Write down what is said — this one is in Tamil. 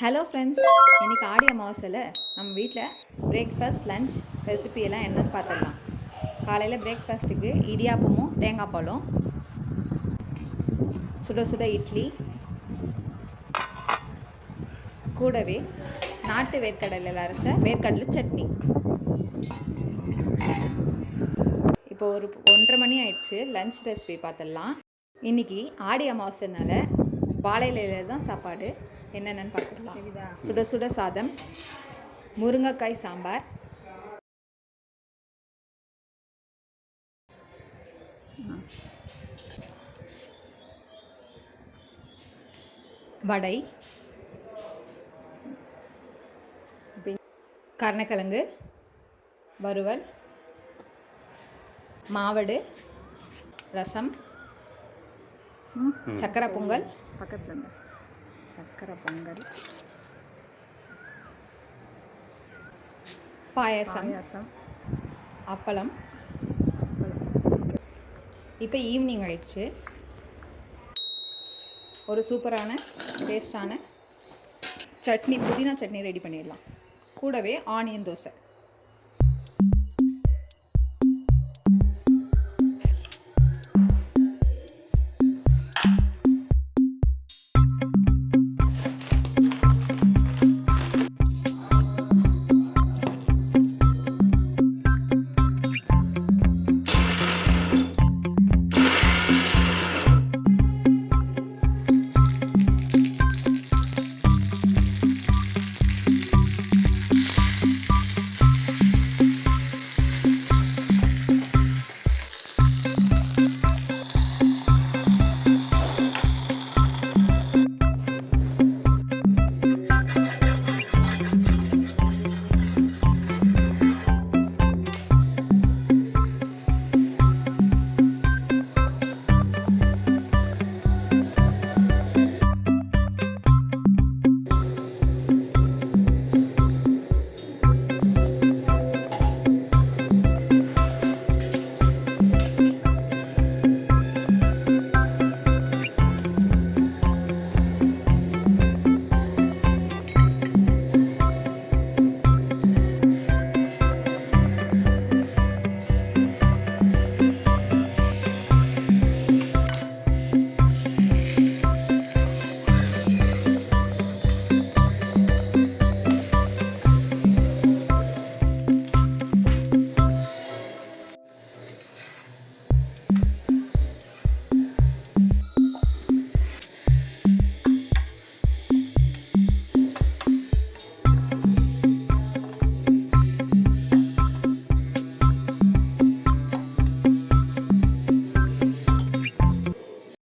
ஹலோ ஃப்ரெண்ட்ஸ், இன்றைக்கி ஆடி அமாவாசையில் நம்ம வீட்டில் பிரேக்ஃபாஸ்ட் லஞ்ச் ரெசிபியெல்லாம் என்னென்னு பார்த்துடலாம். காலையில் பிரேக்ஃபாஸ்ட்டுக்கு இடியாப்பமும் தேங்காய் பாலும், சுட சுட இட்லி, கூடவே நாட்டு வேர்க்கடலையில் அரைச்ச வேர்க்கடலை சட்னி. இப்போ ஒரு 1:30 மணி ஆயிடுச்சு. லஞ்ச் ரெசிபி பார்த்துடலாம். இன்றைக்கி ஆடி அமாவாசைனால வாழை இலையில் தான் சாப்பாடு. என்னென்னு பார்த்துக்கலாம். சுட சுட சாதம், முருங்கைக்காய் சாம்பார், வடை, கருணக்கிழங்கு வறுவல், மாவடு, ரசம், சக்கரை பொங்கல், பக்கத்தில் சக்கரை பொங்கல், பாயசம், அப்பளம். இப்போ ஈவினிங் ஆயிடுச்சு. ஒரு சூப்பரான டேஸ்டான சட்னி, புதினா சட்னி ரெடி பண்ணிடலாம். கூடவே ஆனியன் தோசை.